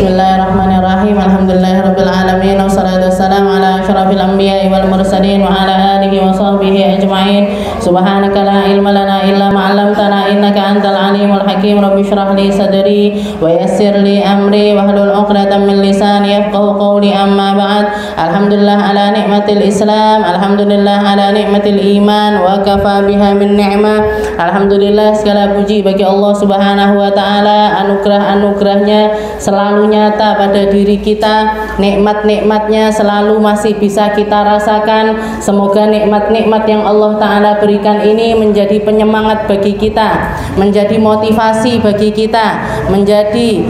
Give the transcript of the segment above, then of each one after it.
Bismillahirrahmanirrahim. Alhamdulillahirabbil alamin wassalatu wassalamu ala asyrafil anbiya'i wal mursalin wa ala alihi wa sahbihi ajma'in. Subhanaka la ilma lana illa ma 'allamtana innaka antal alimul hakim. Rabbi shrah li sadri wa yassir li amri wahlul 'uqdatam min lisani yafqahu qawli. Amma ba'd. Alhamdulillah ala nikmatil Islam, alhamdulillah ala nikmatil iman wa kafa biha min ni'mah. Alhamdulillah, segala puji bagi Allah Subhanahu wa taala, anugerah-anugerahnya selalu nyata pada diri kita, nikmat-nikmatnya selalu masih bisa kita rasakan. Semoga nikmat-nikmat yang Allah Ta'ala berikan ini menjadi penyemangat bagi kita, menjadi motivasi bagi kita, menjadi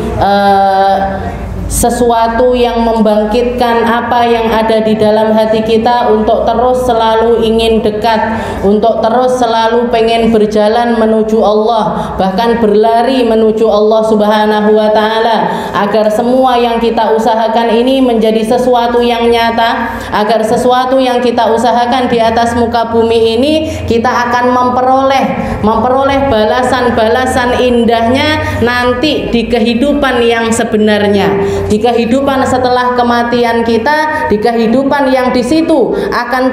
sesuatu yang membangkitkan apa yang ada di dalam hati kita untuk terus selalu ingin dekat, untuk terus selalu pengen berjalan menuju Allah, bahkan berlari menuju Allah Subhanahu wa taala, agar semua yang kita usahakan ini menjadi sesuatu yang nyata, agar sesuatu yang kita usahakan di atas muka bumi ini kita akan memperoleh balasan-balasan indahnya nanti di kehidupan yang sebenarnya. Di kehidupan setelah kematian kita, di kehidupan yang di situ akan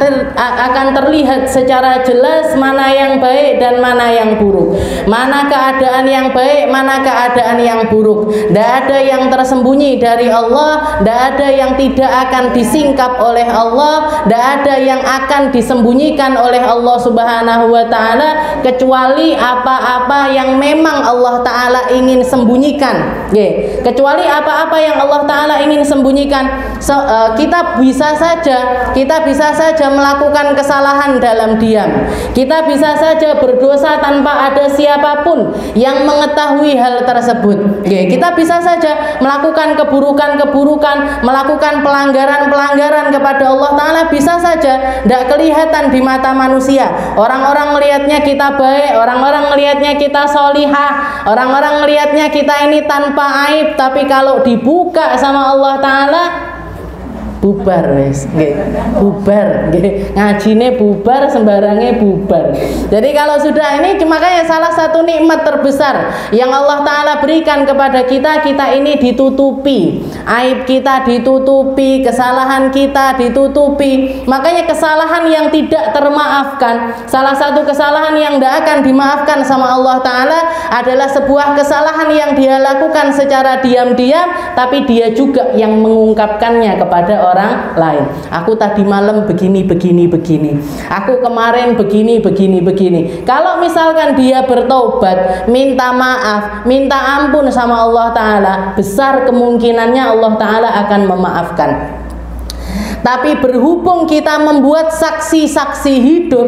terlihat secara jelas mana yang baik dan mana yang buruk, mana keadaan yang baik, mana keadaan yang buruk. Tidak ada yang tersembunyi dari Allah, tidak ada yang tidak akan disingkap oleh Allah, tidak ada yang akan disembunyikan oleh Allah Subhanahu wa taala, kecuali apa-apa yang memang Allah taala ingin sembunyikan. Kecuali apa-apa yang Allah Ta'ala ingin sembunyikan. Kita bisa saja melakukan kesalahan dalam diam. Kita bisa saja berdosa tanpa ada siapapun yang mengetahui hal tersebut. Kita bisa saja melakukan keburukan-keburukan, melakukan pelanggaran-pelanggaran kepada Allah Ta'ala, bisa saja tidak kelihatan di mata manusia. Orang-orang melihatnya kita baik, orang-orang melihatnya kita solihah, orang-orang melihatnya kita ini tanpa aib. Tapi kalau dibuka sama Allah Ta'ala, bubar wes, bubar, ngajine bubar, sembarangnya bubar. Jadi kalau sudah ini, makanya salah satu nikmat terbesar yang Allah Ta'ala berikan kepada kita, kita ini ditutupi, aib kita ditutupi, kesalahan kita ditutupi. Makanya kesalahan yang tidak termaafkan, salah satu kesalahan yang tidak akan dimaafkan sama Allah Ta'ala adalah sebuah kesalahan yang dia lakukan secara diam-diam, tapi dia juga yang mengungkapkannya kepada orang lain. Aku tadi malam begini. Aku kemarin begini. Kalau misalkan dia bertobat, minta maaf, minta ampun sama Allah Ta'ala, besar kemungkinannya Allah Ta'ala akan memaafkan. Tapi berhubung kita membuat saksi-saksi hidup,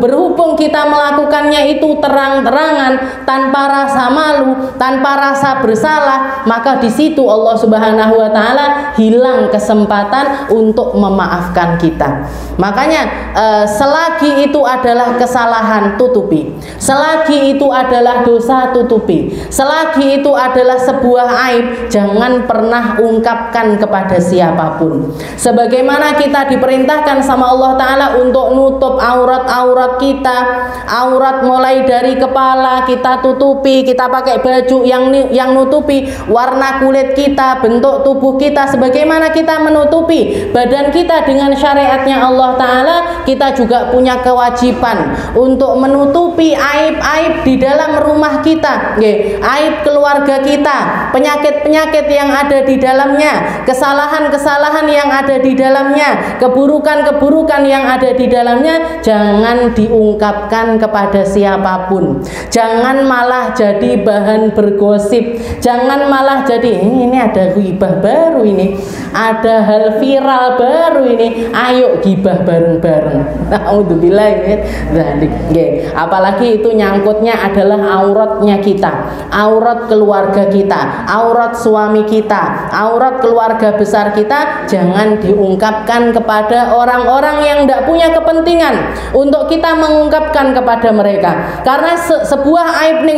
berhubung kita melakukannya itu terang-terangan, tanpa rasa malu, tanpa rasa bersalah, maka di situ Allah Subhanahu wa taala hilang kesempatan untuk memaafkan kita. Makanya selagi itu adalah kesalahan, tutupi. Selagi itu adalah dosa, tutupi. Selagi itu adalah sebuah aib, jangan pernah ungkapkan kepada siapapun. Sebagaimana kita diperintahkan sama Allah Ta'ala untuk nutup aurat-aurat kita, aurat mulai dari kepala kita tutupi, kita pakai baju yang nutupi warna kulit kita, bentuk tubuh kita. Sebagaimana kita menutupi badan kita dengan syariatnya Allah Ta'ala, kita juga punya kewajiban untuk menutupi aib-aib di dalam rumah kita, aib keluarga kita, penyakit-penyakit yang ada di dalamnya, kesalahan-kesalahan yang ada di dalamnya, keburukan-keburukan yang ada di dalamnya, jangan diungkapkan kepada siapapun. Jangan malah jadi bahan bergosip, jangan malah jadi ini ada gibah baru, ini ada hal viral baru, ini ayo gibah bareng-bareng. Naudzubillah. Apalagi itu nyangkutnya adalah auratnya kita, aurat keluarga kita, aurat suami kita, aurat keluarga besar kita, jangan diungkapkan kepada orang-orang yang tidak punya kepentingan untuk kita mengungkapkan kepada mereka. Karena sebuah aib nih,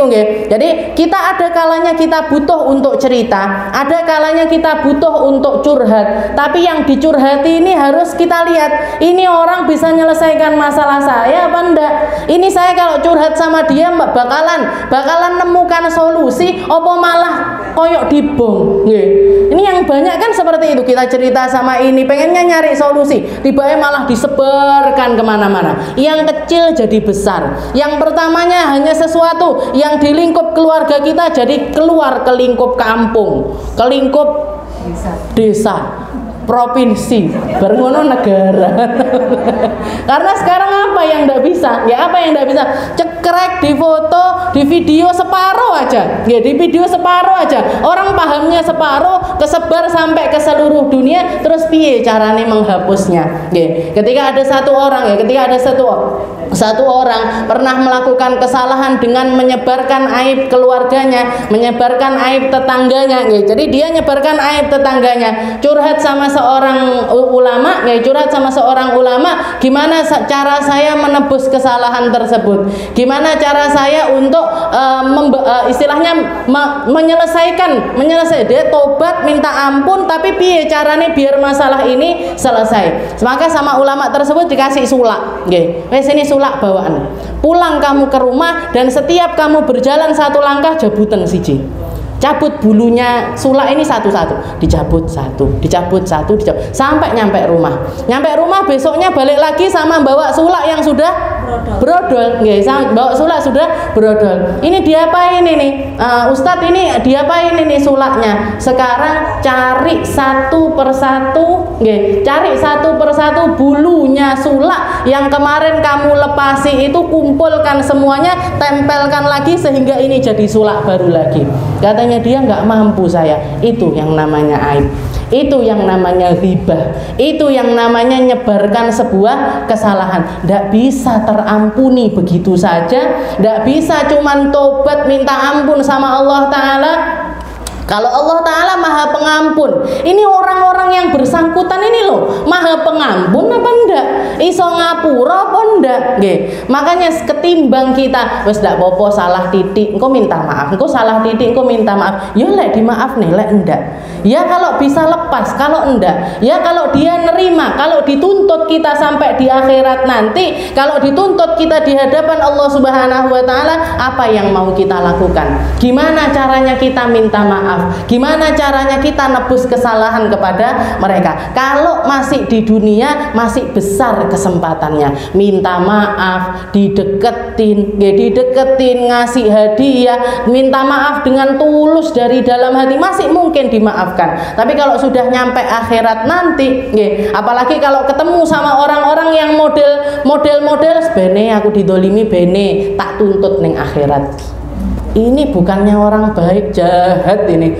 jadi kita ada kalanya kita butuh untuk cerita, ada kalanya kita butuh untuk curhat. Tapi yang dicurhati ini harus kita lihat, ini orang bisa menyelesaikan masalah saya apa enggak. Ini saya kalau curhat sama dia bakalan nemukan solusi, apa malah koyok dibom. Ini yang banyak kan seperti itu, kita cerita sama ini pengennya nyari solusi, tiba-tiba malah disebarkan kemana-mana. Yang kecil jadi besar, yang pertamanya hanya sesuatu yang di lingkup keluarga kita jadi keluar ke lingkup kampung, ke lingkup desa, provinsi, bergono negara. Karena sekarang apa yang tidak bisa? Ya apa yang tidak bisa? Cekrek di foto, di video separuh aja. Ya di video separuh aja. Orang pahamnya separuh, kesebar sampai ke seluruh dunia. Terus piye caranya menghapusnya? Ya, ketika ada satu orang, satu orang pernah melakukan kesalahan dengan menyebarkan aib keluarganya, menyebarkan aib tetangganya. Ya, jadi dia menyebarkan aib tetangganya, curhat sama seorang ulama, curhat sama seorang ulama, gimana cara saya menebus kesalahan tersebut, gimana cara saya untuk istilahnya menyelesaikan dia tobat minta ampun, tapi piye caranya biar masalah ini selesai. Maka sama ulama tersebut dikasih sulak, wes ini sulak bawaan, pulang kamu ke rumah dan setiap kamu berjalan satu langkah jabutan siji, cabut bulunya sulak ini satu-satu, dicabut satu sampai nyampe rumah. Besoknya balik lagi sama bawa sulak yang sudah brodol, bawa sulak sudah brodol. Ini diapain ini? Ustadz ini diapain ini sulaknya? Sekarang cari satu persatu bulunya sulak yang kemarin kamu lepasi itu, kumpulkan semuanya, tempelkan lagi sehingga ini jadi sulak baru lagi. Katanya dia nggak mampu saya. Itu yang namanya aib, itu yang namanya ghibah, itu yang namanya nyebarkan sebuah kesalahan. Nggak bisa terampuni begitu saja, nggak bisa cuman tobat minta ampun sama Allah Ta'ala. Kalau Allah Ta'ala maha pengampun, ini orang-orang yang bersangkutan ini loh maha pengampun apa enggak? Iso ngapura apa enggak? Makanya ketimbang kita wes ndak popo salah titik engko minta maaf, engko salah titik engko minta maaf, ya lek dimaaf nih, lek enggak ya kalau bisa lepas, kalau enggak ya kalau dia nerima, kalau dituntut kita sampai di akhirat nanti, kalau dituntut kita di hadapan Allah Subhanahu wa Ta'ala, apa yang mau kita lakukan? Gimana caranya kita minta maaf? Gimana caranya kita nebus kesalahan kepada mereka? Kalau masih di dunia masih besar kesempatannya, minta maaf, dideketin, ngasih hadiah, minta maaf dengan tulus dari dalam hati, masih mungkin dimaafkan. Tapi kalau sudah nyampe akhirat nanti, apalagi kalau ketemu sama orang-orang yang model bene aku didolimi bene tak tuntut ning akhirat. Ini bukannya orang baik, jahat ini.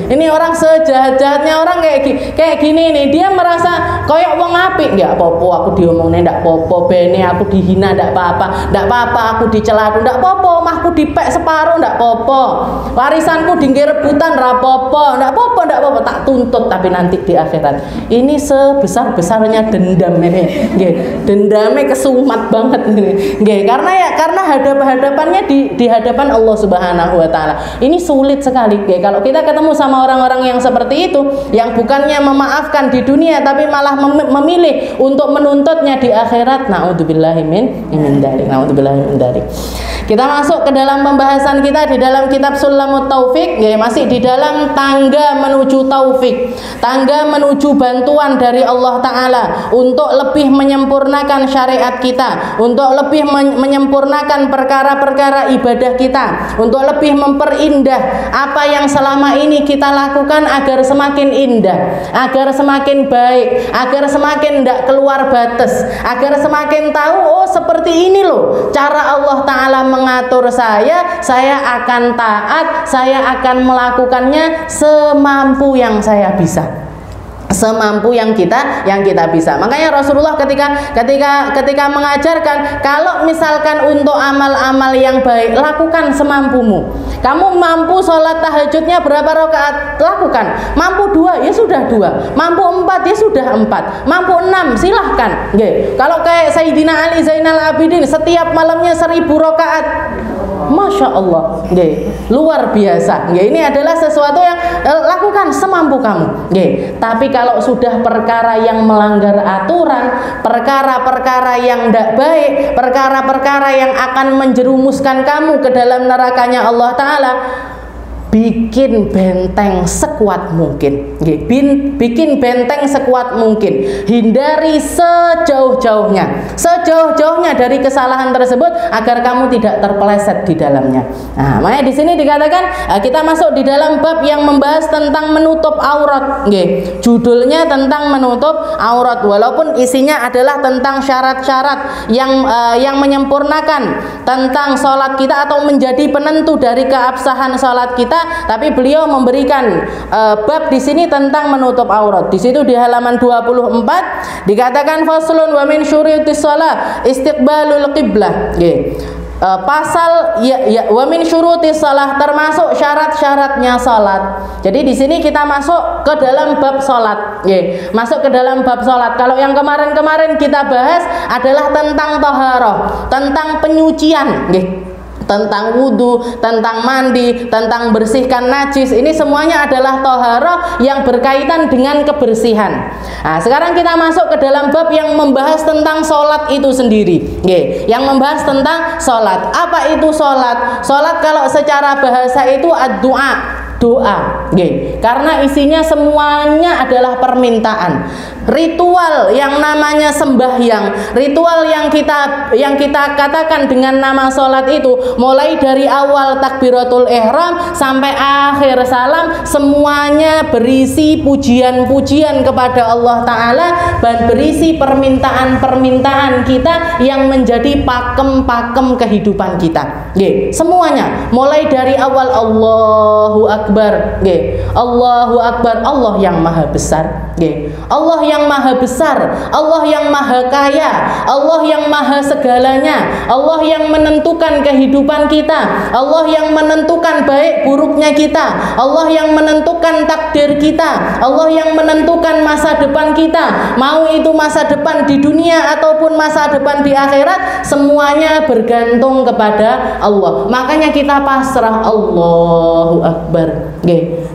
Ini orang sejahat-jahatnya orang kayak gini nih. Dia merasa koyok wong apik, nggak apa-apa aku diomongin, nggak apa-apa bene aku dihina, nggak apa-apa aku dicela, nggak apa-apa omahku dipek separuh, nggak apa-apa warisanku dinggir rebutan, rapopo, nggak apa-apa tak tuntut. Tapi nanti di akhirat ini sebesar-besarnya dendam ini, dendamnya kesumat banget ini, karena hadapannya di hadapan Allah Subhanahu wa Ta'ala. Ini sulit sekali. Kalau kita ketemu sama orang-orang yang seperti itu, yang bukannya memaafkan di dunia tapi malah memilih untuk menuntutnya di akhirat, naudzubillahi min dzalik. Kita masuk ke dalam pembahasan kita di dalam kitab Sulamut Taufik, masih di dalam tangga menuju taufik, tangga menuju bantuan dari Allah Ta'ala untuk lebih menyempurnakan syariat kita, untuk lebih menyempurnakan perkara-perkara ibadah kita, untuk lebih memperindah apa yang selama ini kita lakukan agar semakin indah, agar semakin baik, agar semakin tidak keluar batas, agar semakin tahu, oh seperti ini loh cara Allah Ta'ala mengatur saya akan taat, saya akan melakukannya semampu yang saya bisa, semampu yang kita bisa. Makanya Rasulullah ketika mengajarkan, kalau misalkan untuk amal-amal yang baik lakukan semampumu. Kamu mampu sholat tahajudnya berapa rakaat, lakukan. Mampu 2 ya sudah 2, mampu 4 ya sudah 4, mampu 6 silahkan. Kalau kayak Sayyidina Ali Zainal Abidin setiap malamnya 1000 rakaat, Masya Allah, luar biasa. Ini adalah sesuatu yang lakukan semampu kamu. Tapi kalau sudah perkara yang melanggar aturan, perkara-perkara yang tidak baik, perkara-perkara yang akan menjerumuskan kamu ke dalam nerakanya Allah Ta'ala, bikin benteng sekuat mungkin. Bikin benteng sekuat mungkin. Hindari sejauh-jauhnya dari kesalahan tersebut agar kamu tidak terpeleset di dalamnya. Nah, makanya di sini dikatakan kita masuk di dalam bab yang membahas tentang menutup aurat. Judulnya tentang menutup aurat, walaupun isinya adalah tentang syarat-syarat yang menyempurnakan tentang sholat kita atau menjadi penentu dari keabsahan sholat kita, tapi beliau memberikan bab di sini tentang menutup aurat. Di situ di halaman 24 dikatakan faslun wa min syurutis shalah istiqbalul qiblah. Pasal wa min syurutis shalah, termasuk syarat-syaratnya salat. Jadi di sini kita masuk ke dalam bab salat. Masuk ke dalam bab salat. Kalau yang kemarin-kemarin kita bahas adalah tentang taharah, tentang penyucian, tentang wudhu, tentang mandi, tentang bersihkan najis. Ini semuanya adalah taharah yang berkaitan dengan kebersihan. Nah, sekarang kita masuk ke dalam bab yang membahas tentang sholat itu sendiri. Yang membahas tentang sholat. Apa itu sholat? Sholat kalau secara bahasa itu ad-du'a, doa, karena isinya semuanya adalah permintaan. Ritual yang namanya sembahyang, ritual yang kita katakan dengan nama sholat itu, mulai dari awal takbiratul ihram sampai akhir salam, semuanya berisi pujian-pujian kepada Allah Ta'ala dan berisi permintaan-permintaan kita yang menjadi pakem-pakem kehidupan kita. Semuanya mulai dari awal Allahu Akbar, Allahu Akbar, Allah yang maha besar, Allah yang maha besar, Allah yang maha kaya, Allah yang maha segalanya, Allah yang menentukan kehidupan kita, Allah yang menentukan baik buruknya kita, Allah yang menentukan takdir kita, Allah yang menentukan masa depan kita, mau itu masa depan di dunia ataupun masa depan di akhirat, semuanya bergantung kepada Allah. Makanya kita pasrah. Allahu Akbar,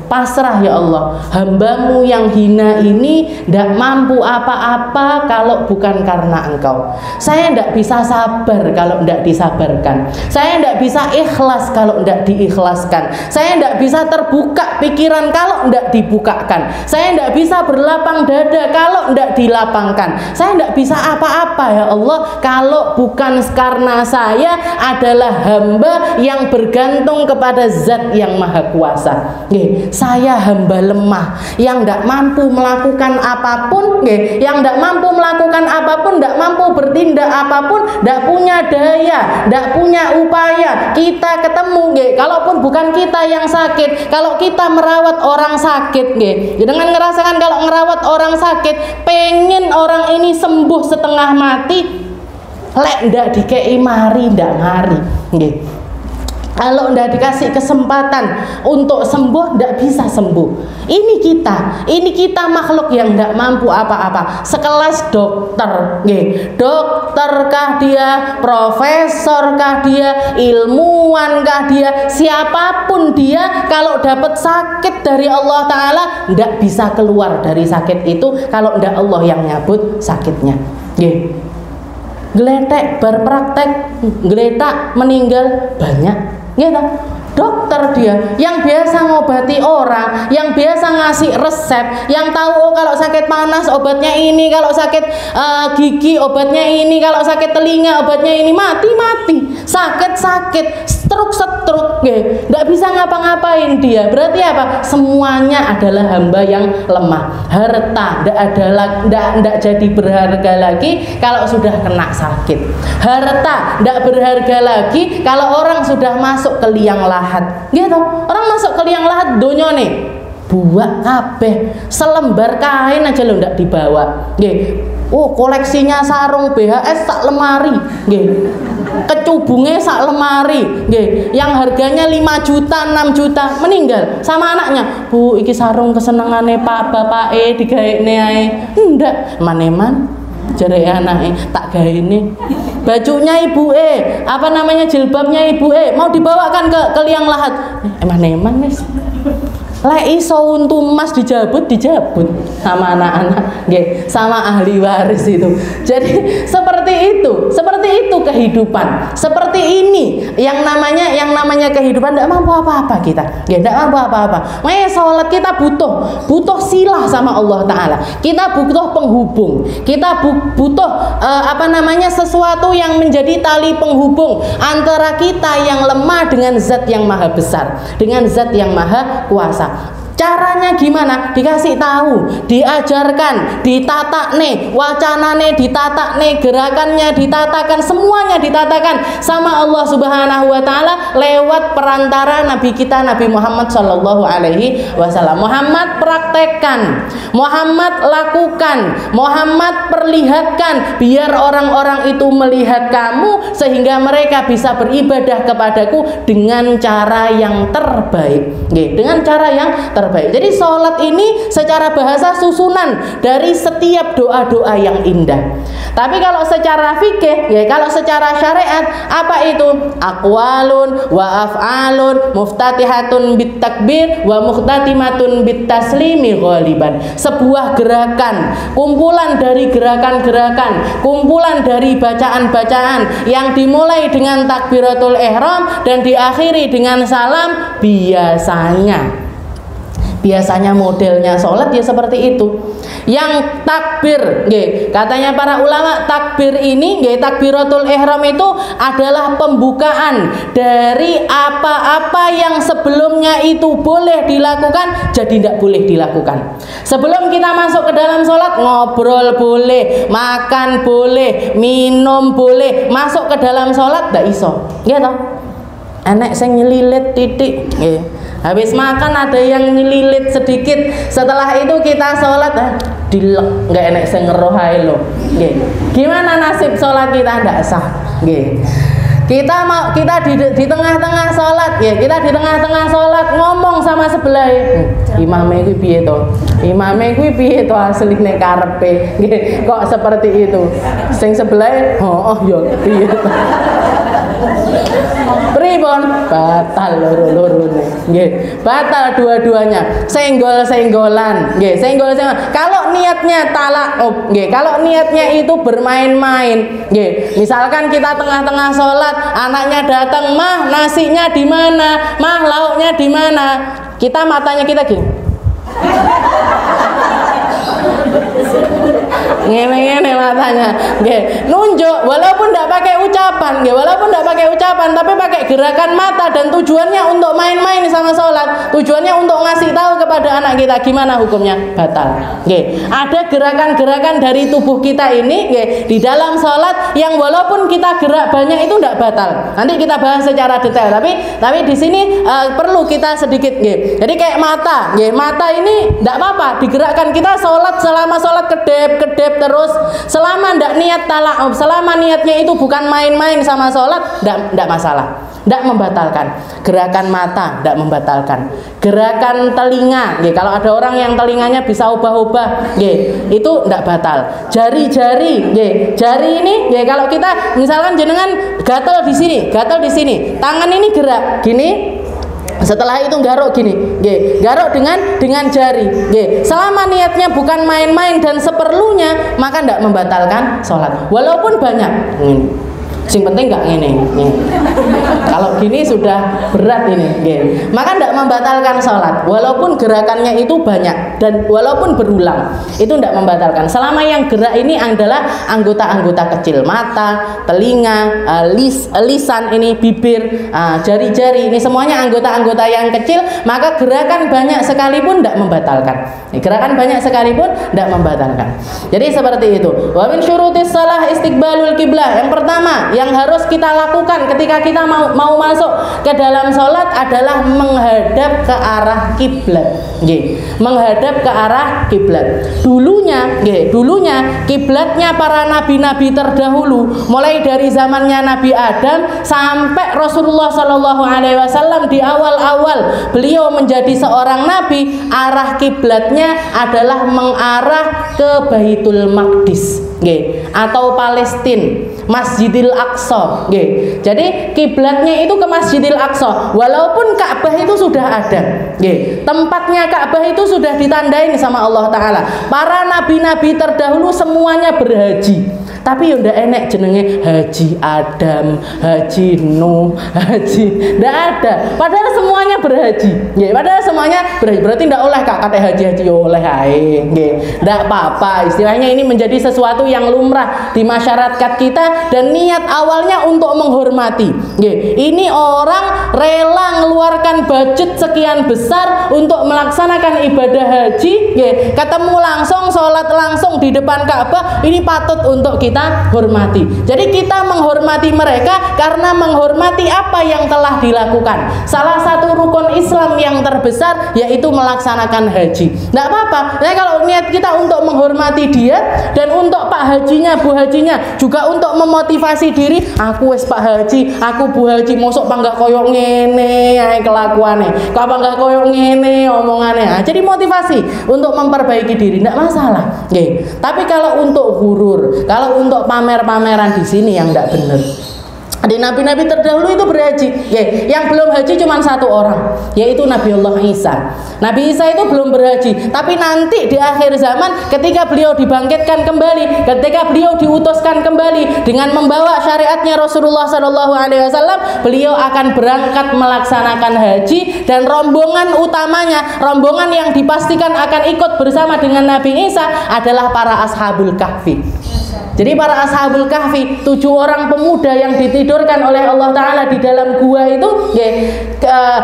pasrah ya Allah, hambamu yang hina ini tidak mampu apa-apa kalau bukan karena Engkau. Saya tidak bisa sabar kalau tidak disabarkan. Saya tidak bisa ikhlas kalau tidak diikhlaskan. Saya tidak bisa terbuka pikiran kalau tidak dibukakan. Saya tidak bisa berlapang dada kalau tidak dilapangkan. Saya tidak bisa apa-apa ya Allah kalau bukan karena saya adalah hamba yang bergantung kepada Zat yang Maha Kuasa. Saya hamba lemah yang tidak mampu melakukan apapun, yang tidak mampu melakukan apapun, tidak mampu bertindak apapun, tidak punya daya, tidak punya upaya. Kita ketemu, kalaupun bukan kita yang sakit, kalau kita merawat orang sakit, dengan ngerasakan kalau merawat orang sakit, pengen orang ini sembuh setengah mati, lek ndak dikei mari, ndak mari. Kalau tidak dikasih kesempatan untuk sembuh, tidak bisa sembuh. Ini kita makhluk yang tidak mampu apa-apa. Sekelas dokter, dokterkah dia, profesorkah dia, ilmuwankah dia, siapapun dia, kalau dapat sakit dari Allah Ta'ala, tidak bisa keluar dari sakit itu kalau tidak Allah yang nyabut sakitnya. Geletek berpraktek, geletak meninggal banyak. Dokter dia yang biasa ngobati orang, yang biasa ngasih resep, yang tahu kalau sakit panas obatnya ini, kalau sakit gigi obatnya ini, kalau sakit telinga obatnya ini, mati sakit stroke nggak bisa ngapa-ngapain dia. Berarti apa? Semuanya adalah hamba yang lemah. Harta nggak jadi berharga lagi kalau sudah kena sakit. Harta nggak berharga lagi kalau orang sudah masuk ke liang lahat. Orang masuk ke liang lahat donya nih buak kabeh, selembar kain aja lo ndak dibawa. Koleksinya sarung BHS sak lemari, kecubungnya sak lemari, yang harganya 5 juta 6 juta, meninggal sama anaknya. Bu, iki sarung kesenengane Pak Bapak digaekne ae. Ndak, maneman jare anake tak gaene. Bajunya ibu jilbabnya ibu mau dibawakan ke liang lahat. Maneman wis. Lek iso untu emas dijabut sama anak-anak, nggih, sama ahli waris itu. Jadi seperti itu kehidupan. Seperti ini yang namanya kehidupan. Tidak mampu apa-apa kita, nggih, tidak mampu apa-apa. Makanya sholat kita butuh silah sama Allah Taala. Kita butuh penghubung. Kita butuh sesuatu yang menjadi tali penghubung antara kita yang lemah dengan zat yang maha besar, dengan zat yang maha kuasa. Caranya gimana? Dikasih tahu, diajarkan, ditatakne, wacanane ditatakne, gerakannya ditatakan, semuanya ditatakan sama Allah Subhanahu wa taala lewat perantara Nabi kita Nabi Muhammad sallallahu alaihi wasallam. Muhammad praktekkan, Muhammad lakukan, Muhammad perlihatkan biar orang-orang itu melihat kamu sehingga mereka bisa beribadah kepadaku dengan cara yang terbaik. Dengan cara yang terbaik. Jadi sholat ini secara bahasa susunan dari setiap doa-doa yang indah. Tapi kalau secara fikih, kalau secara syariat, apa itu? Aqwalun wa af'alun muftatihatun bit takbir wa muhtatimatun bit taslimi ghaliban. Sebuah gerakan, kumpulan dari gerakan-gerakan, kumpulan dari bacaan-bacaan yang dimulai dengan takbiratul ihram dan diakhiri dengan salam. Biasanya modelnya sholat ya seperti itu. Yang takbir, katanya para ulama, takbir ini, takbiratul ihram itu adalah pembukaan dari apa-apa yang sebelumnya itu boleh dilakukan jadi tidak boleh dilakukan. Sebelum kita masuk ke dalam sholat, ngobrol boleh, makan boleh, minum boleh. Masuk ke dalam sholat tidak iso, gitu. Enek sing nyelilit titik, habis makan ada yang nyelilit sedikit. Setelah itu kita sholat, dilek, nggak enek sing ngeroh ae lho. Gimana nasib sholat kita? Ndak sah. Kita di tengah-tengah sholat, kita di tengah-tengah sholat ngomong sama sebelah, imame kuwi piye to? Imame kuwi piye to asline karepe? Kok seperti itu? Sing sebelah, yo piye to? Pripun? Batal loro-lorone. Batal dua-duanya. Senggol-senggolan. Senggol-senggolan. Kalau niatnya talaqub, kalau niatnya itu bermain-main, misalkan kita tengah-tengah sholat, anaknya datang, "Mah, nasinya di mana? Mah, lauknya di mana?" Kita matanya kita gini. Ngene-ngene matanya, nunjuk walaupun tidak pakai ucapan, tapi pakai gerakan mata dan tujuannya untuk main-main sama sholat, tujuannya untuk ngasih tahu kepada anak kita. Gimana hukumnya? Batal. Ada gerakan-gerakan dari tubuh kita ini di dalam sholat yang walaupun kita gerak banyak itu tidak batal. Nanti kita bahas secara detail. Tapi di sini perlu kita sedikit. Jadi kayak mata, mata ini tidak apa-apa digerakkan. Kita sholat selama sholat kedep terus, selama ndak niat talaqub, selama niatnya itu bukan main-main sama sholat, ndak masalah, ndak membatalkan. Gerakan mata ndak membatalkan. Gerakan telinga, kalau ada orang yang telinganya bisa ubah-ubah, itu ndak batal. Jari-jari, jari ini, kalau kita misalkan jenengan gatel di sini, tangan ini gerak gini. Setelah itu garuk gini, garuk dengan jari, selama niatnya bukan main-main dan seperlunya, maka tidak membatalkan sholat. Walaupun banyak, sing penting nggak ngene. Kalau gini sudah berat ini, maka tidak membatalkan sholat. Walaupun gerakannya itu banyak dan walaupun berulang, itu tidak membatalkan. Selama yang gerak ini adalah anggota-anggota kecil, mata, telinga, lisan ini, bibir, jari-jari ini semuanya anggota-anggota yang kecil, maka gerakan banyak sekalipun tidak membatalkan. Gerakan banyak sekalipun tidak membatalkan. Jadi seperti itu. Wa min syurutis shalah istiqbalul qiblah. Yang pertama yang harus kita lakukan ketika kita mau masuk ke dalam sholat adalah menghadap ke arah kiblat. Menghadap ke arah kiblat. Dulunya kiblatnya para nabi-nabi terdahulu, mulai dari zamannya Nabi Adam sampai Rasulullah Shallallahu Alaihi Wasallam di awal-awal beliau menjadi seorang nabi, arah kiblatnya adalah mengarah ke Baitul Maqdis, atau Palestina, Masjidil Aqsa. Jadi kiblatnya itu ke Masjidil Aqsa. Walaupun Ka'bah itu sudah ada, Tempatnya Ka'bah itu sudah ditandain sama Allah Ta'ala. Para nabi-nabi terdahulu semuanya berhaji. Tapi ya ndak enek jenenge Haji Adam, Haji Nuh, Haji, ndak ada. Padahal semuanya berhaji. Padahal semuanya berhaji. Berarti ndak oleh kak kate haji oleh ae. Ndak apa-apa. Istilahnya ini menjadi sesuatu yang lumrah di masyarakat kita dan niat awalnya untuk menghormati. Ini orang rela mengeluarkan budget sekian besar untuk melaksanakan ibadah haji, ketemu langsung, sholat langsung di depan Ka'bah. Ini patut untuk kita hormati. Jadi kita menghormati mereka karena menghormati apa yang telah dilakukan. Salah satu rukun Islam yang terbesar yaitu melaksanakan haji. Nggak apa-apa. Nah, kalau niat kita untuk menghormati dia dan untuk Pak Hajinya, Bu Hajinya juga untuk memotivasi diri, aku wes Pak Haji, aku Bu Haji, mosok panggak koyok ngene ae kelakuane, kok panggak koyok ngene omongane. Nah, jadi motivasi untuk memperbaiki diri, nggak masalah. Tapi kalau untuk gurur, kalau untuk pamer-pameran di sini yang tidak benar. Ada nabi-nabi terdahulu itu berhaji. Yang belum haji cuma satu orang, yaitu Nabi Allah Isa. Nabi Isa itu belum berhaji, tapi nanti di akhir zaman ketika beliau dibangkitkan kembali, ketika beliau diutuskan kembali dengan membawa syariatnya Rasulullah SAW, beliau akan berangkat melaksanakan haji dan rombongan utamanya, rombongan yang dipastikan akan ikut bersama dengan Nabi Isa adalah para Ashabul Kahfi. Jadi para Ashabul Kahfi, 7 orang pemuda yang ditidurkan oleh Allah Ta'ala di dalam gua itu,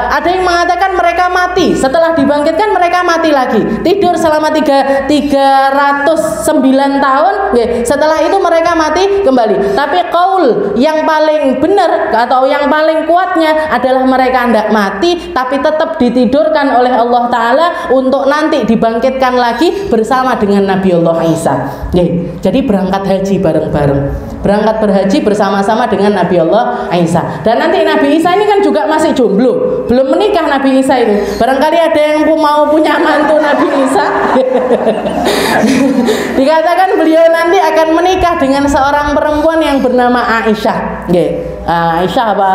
ada yang mengatakan mereka mati. Setelah dibangkitkan mereka mati lagi, tidur selama 309 tahun. Setelah itu mereka mati kembali. Tapi qaul yang paling benar atau yang paling kuatnya adalah mereka tidak mati, tapi tetap ditidurkan oleh Allah Ta'ala untuk nanti dibangkitkan lagi bersama dengan Nabi Allah Isa. Jadi berangkat haji bareng-bareng, berangkat berhaji bersama-sama dengan Nabi Allah Isa. Dan nanti Nabi Isa ini kan juga masih jomblo, belum menikah Nabi Isa itu. Barangkali ada yang mau punya mantu Nabi Isa. Dikatakan beliau nanti akan menikah dengan seorang perempuan yang bernama Aisyah. Aisyah apa?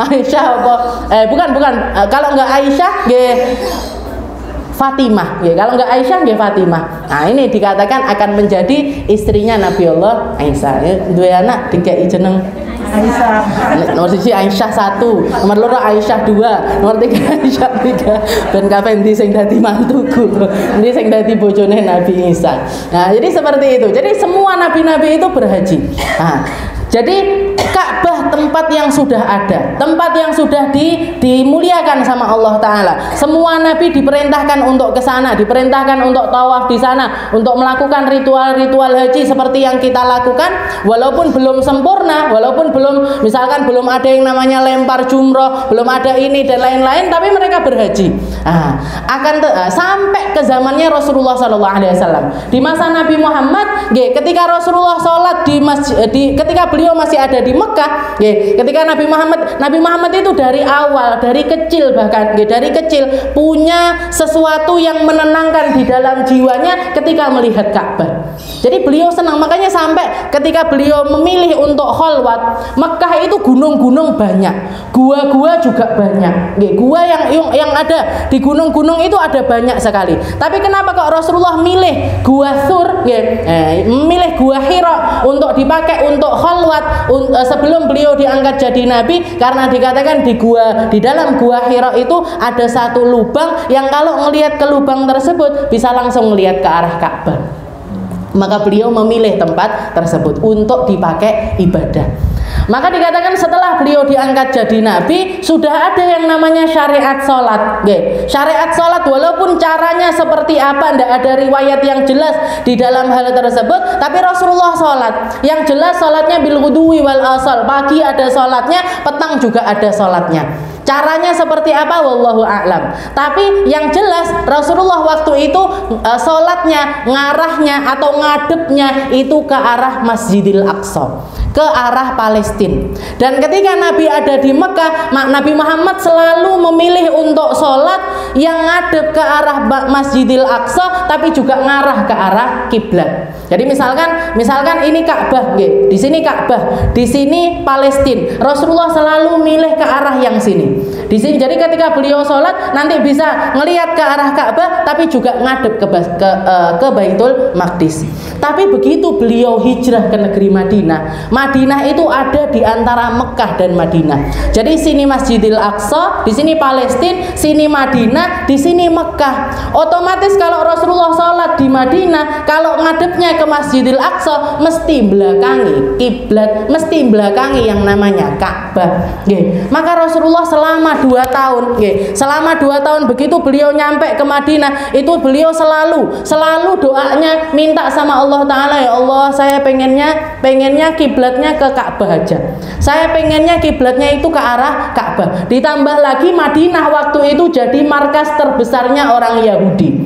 Aisyah apa? Bukan. Kalau enggak Aisyah, Fatimah. Kalau enggak Aisyah, Fatimah. Nah, ini dikatakan akan menjadi istrinya Nabi Allah Isa. Dua anak dikai jeneng Aisyah. Nomor 1 Aisyah 1, nomor 2 Aisyah 2, nomor 3 Aisyah 3. Ben kapan ndi sing dadi mantuku, ndi sing dadi bojone Nabi Isa. Nah, jadi seperti itu. Jadi semua nabi-nabi itu berhaji. Nah, jadi Ka'bah tempat yang sudah ada, tempat yang sudah dimuliakan sama Allah Ta'ala. Semua nabi diperintahkan untuk ke sana, diperintahkan untuk tawaf di sana, untuk melakukan ritual-ritual haji seperti yang kita lakukan. Walaupun belum sempurna, walaupun misalkan belum ada yang namanya lempar jumroh, belum ada ini dan lain-lain, tapi mereka berhaji. Sampai ke zamannya Rasulullah SAW. Di masa Nabi Muhammad, ketika Rasulullah sholat ketika beliau masih ada di Mekah, ketika Nabi Muhammad itu dari awal, dari kecil bahkan, dari kecil punya sesuatu yang menenangkan di dalam jiwanya ketika melihat Ka'bah. Jadi beliau senang, makanya sampai ketika beliau memilih untuk kholwat, Mekah itu gunung-gunung banyak, gua-gua juga banyak. Gua yang ada di gunung-gunung itu ada banyak sekali. Tapi kenapa kok Rasulullah milih Gua Thur, memilih Gua Hira untuk dipakai untuk kholwat sebelum beliau diangkat jadi nabi? Karena dikatakan di dalam Gua Hira itu ada satu lubang yang kalau ngelihat ke lubang tersebut bisa langsung melihat ke arah Ka'bah. Maka beliau memilih tempat tersebut untuk dipakai ibadah. Maka dikatakan setelah beliau diangkat jadi nabi, sudah ada yang namanya syariat sholat. Syariat sholat walaupun caranya seperti apa, tidak ada riwayat yang jelas di dalam hal tersebut, tapi Rasulullah sholat. Yang jelas sholatnya bil ghudwi wal asal, pagi ada sholatnya, petang juga ada sholatnya. Caranya seperti apa wallahu a'lam. Tapi yang jelas Rasulullah waktu itu sholatnya, ngarahnya atau ngadepnya itu ke arah Masjidil Aqsa, ke arah Palestina. Dan ketika Nabi ada di Mekah, Nabi Muhammad selalu memilih untuk sholat yang ngadep ke arah Masjidil Aqsa, tapi juga ngarah ke arah kiblat. Jadi misalkan ini Ka'bah, di sini Ka'bah, di sini Palestina. Rasulullah selalu milih ke arah yang sini. Di sini jadi ketika beliau sholat nanti bisa ngelihat ke arah Ka'bah tapi juga ngadep ke Baitul Maqdis. Tapi begitu beliau hijrah ke negeri Madinah, Madinah itu ada di antara Mekah dan Madinah. Jadi sini Masjidil Aqsa, di sini Palestina, sini Madinah, di sini Mekah. Otomatis kalau Rasulullah sholat di Madinah, kalau ngadepnya ke Masjidil Aqsa mesti belakangi kiblat, mesti belakangi yang namanya Ka'bah. Maka Rasulullah selama 2 tahun, selama 2 tahun begitu beliau nyampe ke Madinah, itu beliau selalu doanya minta sama Allah Ta'ala, ya Allah, saya pengennya kiblatnya ke Ka'bah aja. Saya pengennya kiblatnya itu ke arah Ka'bah. Ditambah lagi Madinah waktu itu jadi markas terbesarnya orang Yahudi.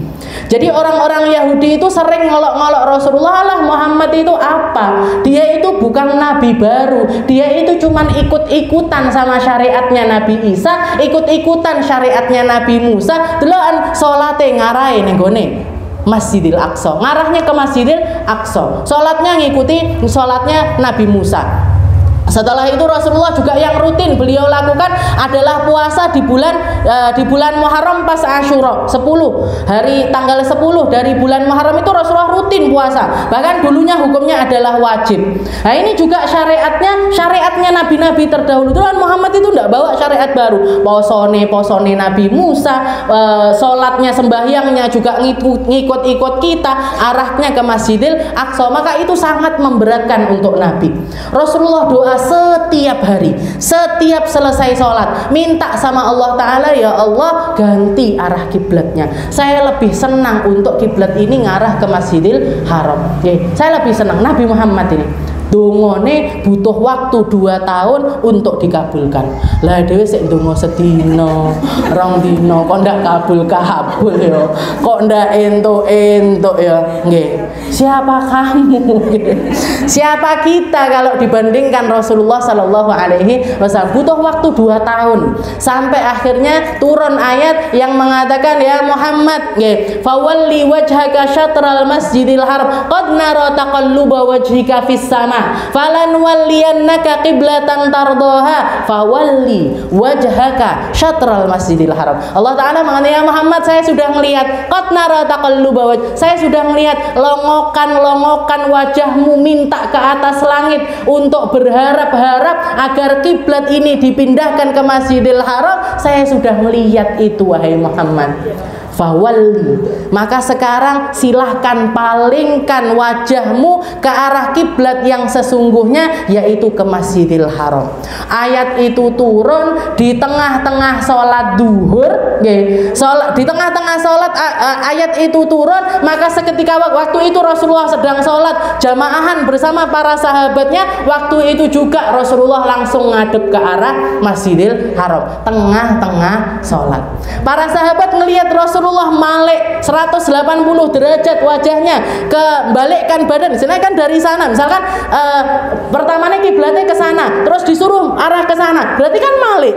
Jadi orang-orang Yahudi itu sering ngolok-ngolok Rasulullah, lah Muhammad itu apa? Dia itu bukan nabi baru. Dia itu cuman ikut-ikutan sama syariatnya Nabi Isa, ikut-ikutan syariatnya Nabi Musa. Delokan salate ngarai ning gone Masjidil Aqsa. Ngarahnya ke Masjidil Aqsa. Salatnya ngikuti salatnya Nabi Musa. Setelah itu Rasulullah juga yang rutin beliau lakukan adalah puasa di bulan Muharram pas Asyura 10 hari tanggal 10 dari bulan Muharram itu Rasulullah rutin puasa, bahkan dulunya hukumnya adalah wajib. Nah ini juga syariatnya nabi-nabi terdahulu. Tuhan Muhammad itu tidak bawa syariat baru, posone Nabi Musa, sholatnya sembahyangnya juga ngikut kita arahnya ke Masjidil Aqsa. Maka itu sangat memberatkan untuk Nabi. Rasulullah doa setiap hari, setiap selesai sholat minta sama Allah Ta'ala, ya Allah ganti arah kiblatnya. Saya lebih senang untuk kiblat ini ngarah ke Masjidil Haram. Saya lebih senang. Nabi Muhammad ini dongone butuh waktu 2 tahun untuk dikabulkan. Lah dhewe sik ndonga sedina, 2 dina kok ndak kabul ya. Kok ndak entuk ya. Nggih. Siapa kamu? Siapa kita kalau dibandingkan Rasulullah sallallahu alaihi wasallam? Butuh waktu 2 tahun sampai akhirnya turun ayat yang mengatakan, ya Muhammad, nggih, fawalli wajhaka syatral masjidil haram qad nara taqalluba wajhika fis sama falan walliyannaka qiblatan tardoha fawalli wajhaka syatral masjidil haram. Allah Ta'ala mengatakan, ya Muhammad, saya sudah melihat qad nara taqalluba wajh, saya sudah melihat longokan wajahmu minta ke atas langit untuk berharap-harap agar kiblat ini dipindahkan ke Masjidil Haram. Saya sudah melihat itu, wahai Muhammad. Fawalli, maka sekarang silahkan palingkan wajahmu ke arah kiblat yang sesungguhnya, yaitu ke Masjidil Haram. Ayat itu turun di tengah-tengah sholat duhur, di tengah-tengah sholat ayat itu turun. Maka seketika waktu itu Rasulullah sedang sholat jamaahan bersama para sahabatnya. Waktu itu juga Rasulullah langsung ngadep ke arah Masjidil Haram, tengah-tengah sholat. Para sahabat melihat Rasulullah malik 180 derajat wajahnya, kebalikkan badan. Misalnya kan dari sana, misalkan pertamanya kiblatnya ke sana, terus disuruh arah ke sana, berarti kan malik.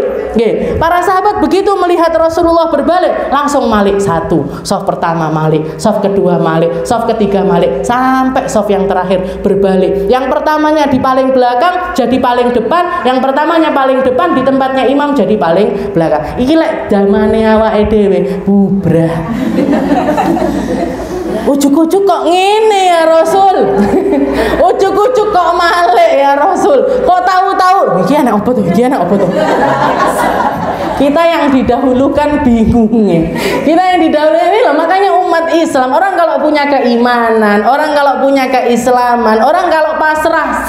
Para sahabat begitu melihat Rasulullah berbalik, langsung malik 1 soft pertama malik, soft kedua malik, soft ketiga malik, sampai soft yang terakhir berbalik. Yang pertamanya di paling belakang jadi paling depan, yang pertamanya paling depan di tempatnya imam jadi paling belakang. Iki lek zamane awake dhewe bubrah. Ujuk-ujuk kok ngene ya Rasul. Ujuk-ujuk kok malik ya Rasul. Kok tahu-tahu iki anak apa tuh? Iki anak apa tuh? Kita yang didahulukan bingung ya. Kita yang didahulukan ini loh, makanya umat Islam, orang kalau punya keimanan, orang kalau punya keislaman, orang kalau pasrah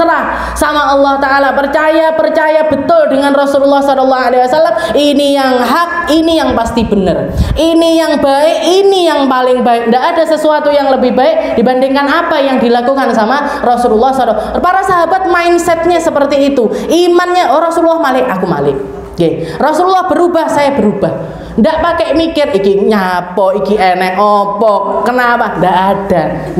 sama Allah Ta'ala, percaya betul dengan Rasulullah SAW, ini yang hak, ini yang pasti benar, ini yang baik, ini yang paling baik. Tidak ada sesuatu yang lebih baik dibandingkan apa yang dilakukan sama Rasulullah SAW. Para sahabat mindsetnya seperti itu, imannya, oh Rasulullah malik, aku malik. Rasulullah berubah, saya berubah. Ndak pakai mikir iki nyapo, iki enek opo, kenapa? Ndak ada.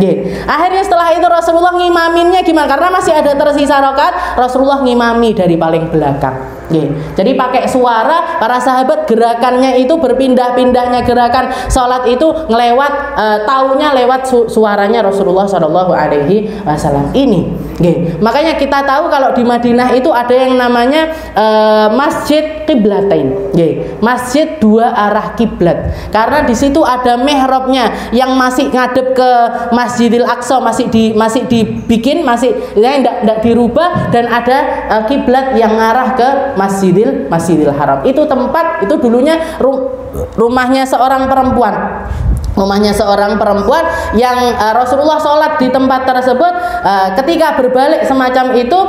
Akhirnya setelah itu Rasulullah ngimaminnya gimana? Karena masih ada tersisa rakaat, Rasulullah ngimami dari paling belakang. Jadi pakai suara. Para sahabat gerakannya itu berpindah-pindahnya gerakan sholat itu ngelewat, taunya lewat suaranya Rasulullah SAW. Ini Nggih. Makanya kita tahu kalau di Madinah itu ada yang namanya Masjid Qiblatain. Nggih. Masjid dua arah kiblat. Karena di situ ada mihrabnya yang masih ngadep ke Masjidil Aqsa, masih dibikin, masih tidak dirubah, dan ada kiblat yang ngarah ke Masjidil Haram. Itu tempat, itu dulunya rumahnya seorang perempuan. Rumahnya seorang perempuan yang Rasulullah sholat di tempat tersebut. Ketika berbalik semacam itu,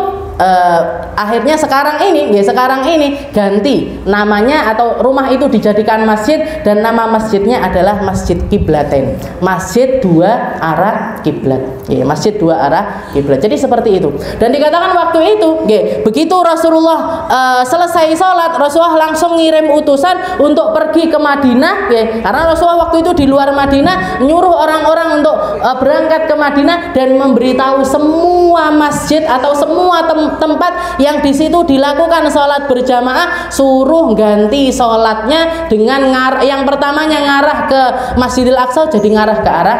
akhirnya sekarang ini ganti namanya, atau rumah itu dijadikan masjid, dan nama masjidnya adalah Masjid Qiblatain, masjid dua arah kiblat. Masjid dua arah kiblat. Jadi seperti itu. Dan dikatakan waktu itu, begitu Rasulullah selesai sholat, Rasulullah langsung ngirim utusan untuk pergi ke Madinah, karena Rasulullah waktu itu di luar Madinah, nyuruh orang-orang untuk berangkat ke Madinah dan memberitahu semua masjid atau semua tempat yang di situ dilakukan sholat berjamaah, suruh ganti sholatnya dengan yang pertamanya ngarah ke Masjidil Aqsa, jadi ngarah ke arah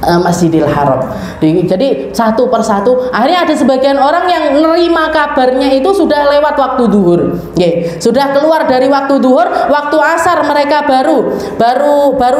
Masjidil Haram. Jadi satu persatu akhirnya ada sebagian orang yang nerima kabarnya itu sudah lewat waktu duhur, sudah keluar dari waktu duhur, waktu asar mereka baru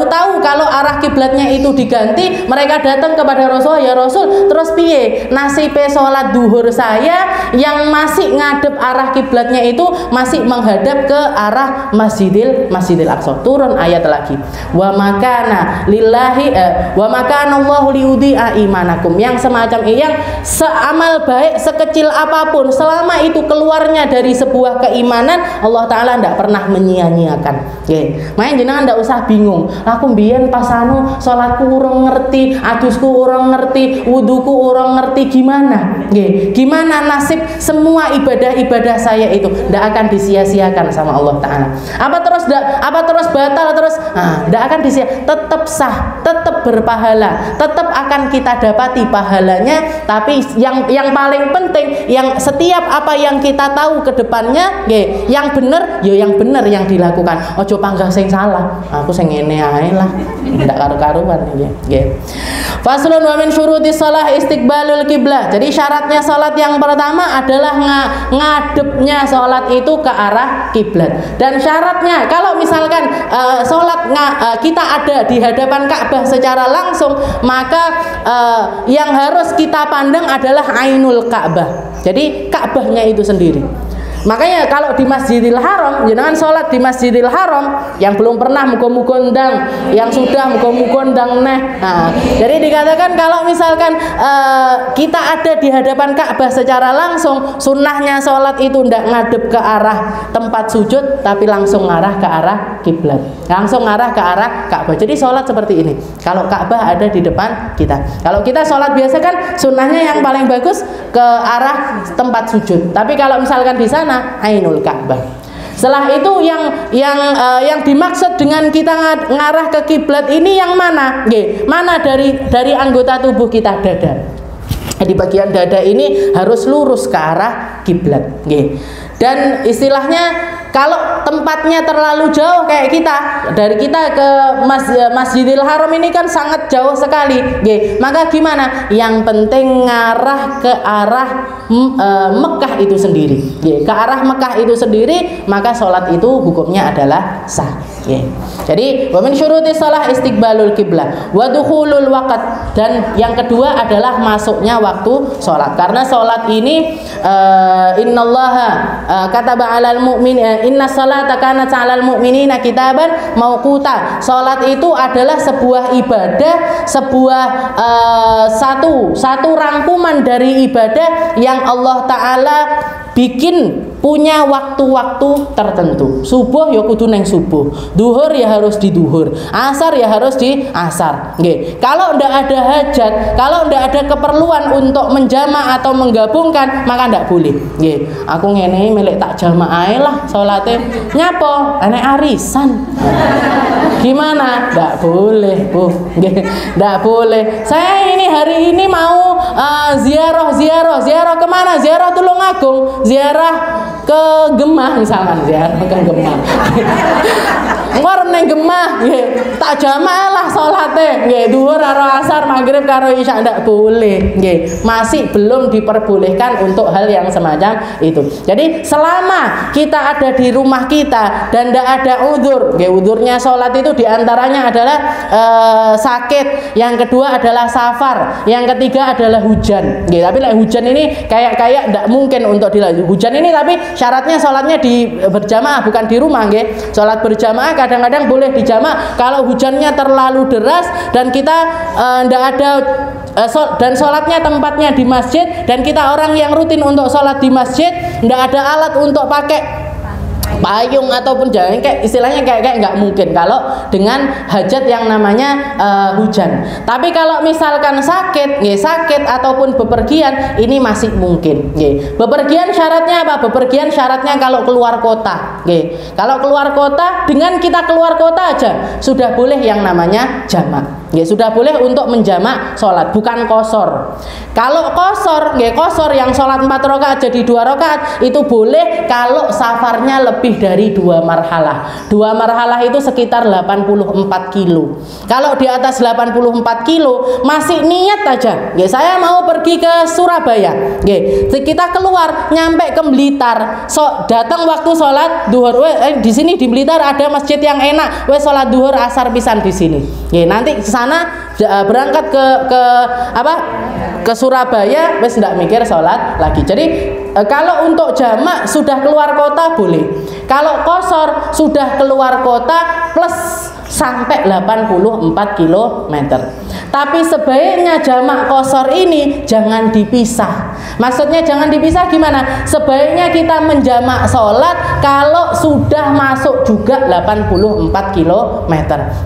tahu kalau arah kiblatnya itu diganti. Mereka datang kepada Rasul, ya Rasul, terus piye nasibe sholat duhur saya yang masih ngadep arah kiblatnya itu masih menghadap ke arah Masjidil Aqsa. Turun ayat lagi, wa makana lillahi wa makana Allahu liudhi'a imanakum. Yang semacam ini, yang seamal baik sekecil apapun, selama itu keluarnya dari sebuah keimanan, Allah Ta'ala tidak pernah menyia-nyiakan. Makanya jenengan tidak usah bingung, aku mbiyen pas sholatku urung ngerti, adusku urung ngerti, wuduku urung ngerti, gimana nasib semua ibadah-ibadah saya itu tidak akan disia-siakan sama Allah Ta'ala. Apa terus batal terus? Tidak akan disia, tetap sah, tetap berpahala, tetap akan kita dapati pahalanya. Tapi yang paling penting, yang setiap apa yang kita tahu ke depannya, yang benar, yang benar yang dilakukan. Ojo panggah sing salah, aku sing ngene ae lah, ndak karu-karuan nggih. Faslun wa min syurutis shalah istiqbalul kiblah. Jadi syaratnya salat yang pertama adalah ngadepnya salat itu ke arah kiblat. Dan syaratnya kalau misalkan salat kita ada di hadapan Ka'bah secara langsung, maka yang harus kita pandang adalah ainul Ka'bah. Jadi Ka'bahnya itu sendiri. Makanya kalau di Masjidil Haram, jangan sholat di Masjidil Haram. Yang belum pernah muga-muga ndang, yang sudah muga-muga ndang neh. Jadi dikatakan kalau misalkan kita ada di hadapan Ka'bah secara langsung, sunnahnya sholat itu ndak ngadep ke arah tempat sujud, tapi langsung ngarah ke arah kiblat, langsung ngarah ke arah Ka'bah. Jadi sholat seperti ini. Kalau Ka'bah ada di depan kita, kalau kita sholat biasa kan sunnahnya yang paling bagus ke arah tempat sujud. Tapi kalau misalkan di sana ainul Ka'bah. Setelah itu yang dimaksud dengan kita ngarah ke kiblat ini yang mana? Mana dari anggota tubuh kita? Dada. Di bagian dada ini harus lurus ke arah kiblat. Dan istilahnya kalau tempatnya terlalu jauh kayak kita, dari kita ke Masjidil Haram ini kan sangat jauh sekali, maka gimana? Yang penting ngarah ke arah Mekah itu sendiri, ke arah Mekah itu sendiri, maka sholat itu hukumnya adalah sah. Jadi wa min syurutis shalah istiqbalul kiblah wa dukhulul waqt. Dan yang kedua adalah masuknya waktu sholat. Karena sholat ini innallaha kataba 'alal mu'min inna salata kanat 'alal mu'minina kitaban mauquta. Salat itu adalah sebuah ibadah, sebuah satu rangkuman dari ibadah yang Allah Ta'ala bikin punya waktu-waktu tertentu. Subuh ya kudu neng subuh, duhur ya harus di duhur, asar ya harus di asar. Kalau ndak ada hajat, kalau ndak ada keperluan untuk menjama atau menggabungkan, maka ndak boleh. Aku ngene milik tak jamaah ae lah salate. Nyapo? Enek arisan. Gimana? Ndak boleh, Bu. Ndak boleh. Saya ini hari ini mau ziarah kemana? Ziarah Tulungagung, ziarah ke Gemah misalkan, ziarah ke Gemah. engko arep ning Gemah nggih tak jamaah lah salate nggih zuhur karo asar maghrib karo isya ndak boleh nggih. Masih belum diperbolehkan untuk hal yang semacam itu. Jadi selama kita ada di rumah kita dan ndak ada udzur nggih, udzurnya salat itu diantaranya adalah sakit, yang kedua adalah safar, yang ketiga adalah hujan nggih. Tapi hujan ini kayak ndak mungkin untuk dilakukan hujan ini, tapi syaratnya salatnya di berjamaah bukan di rumah nggih. Salat berjamaah kadang-kadang boleh dijamak kalau hujannya terlalu deras dan kita ndak ada dan sholatnya tempatnya di masjid dan kita orang yang rutin untuk sholat di masjid, ndak ada alat untuk pakai payung ataupun jalan, kayak istilahnya kayak nggak mungkin kalau dengan hajat yang namanya hujan. Tapi kalau misalkan sakit ataupun bepergian, ini masih mungkin nggih. Bepergian syaratnya apa? Bepergian syaratnya kalau keluar kota nggih. Kalau keluar kota, dengan kita keluar kota aja sudah boleh yang namanya jamak. Ya, sudah boleh untuk menjamak sholat, bukan qashar. Kalau qashar, qashar yang sholat 4 rakaat jadi 2 rakaat itu boleh kalau safarnya lebih dari 2 marhalah. 2 marhalah itu sekitar 84 kilo. Kalau di atas 84 kilo masih niat aja, saya mau pergi ke Surabaya, kita keluar nyampe ke Blitar, datang waktu sholat duhur, di sini di Blitar ada masjid yang enak, sholat duhur asar pisan di sini. Nanti sana berangkat ke Surabaya wes ndak mikir sholat lagi. Jadi kalau untuk jamak sudah keluar kota boleh. Kalau qashar sudah keluar kota plus sampai 84 km. Tapi sebaiknya jamak qashar ini jangan dipisah. Maksudnya jangan dipisah gimana? Sebaiknya kita menjamak sholat kalau sudah masuk juga 84 km,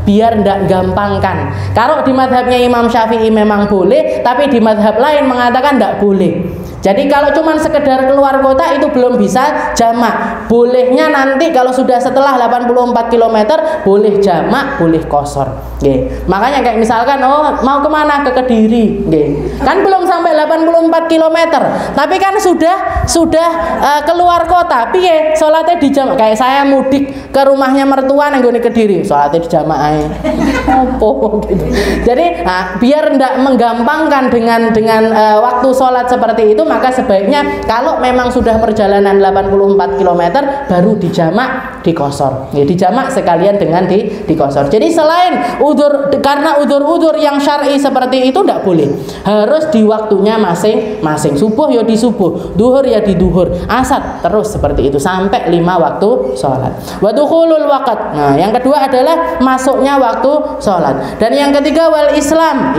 biar ndak gampangkan. Kalau di madhabnya Imam Syafi'i memang boleh, tapi di madhab lain mengatakan ndak boleh. Jadi kalau cuman sekedar keluar kota itu belum bisa jamak. Bolehnya nanti kalau sudah setelah 84 km boleh jamak, boleh qashar. Makanya kayak misalkan mau kemana, ke Kediri, kan belum sampai 84 km, tapi kan sudah keluar kota. Piye salatnya dijamak? Kayak saya mudik ke rumahnya mertua nang nggone Kediri, salatnya dijamak ae. Opo gitu. Jadi biar ndak menggampangkan dengan waktu salat seperti itu, maka sebaiknya kalau memang sudah perjalanan 84 km baru dijamak di qashar. Dijamak sekalian dengan di qashar. Jadi selain karena udzur yang syar'i seperti itu tidak boleh, harus di waktunya masing-masing. Subuh ya di subuh, duhur ya di duhur, asar terus seperti itu sampai 5 waktu sholat. Wa dukhulul waqt. Nah, yang kedua adalah masuknya waktu sholat. Dan yang ketiga wal Islam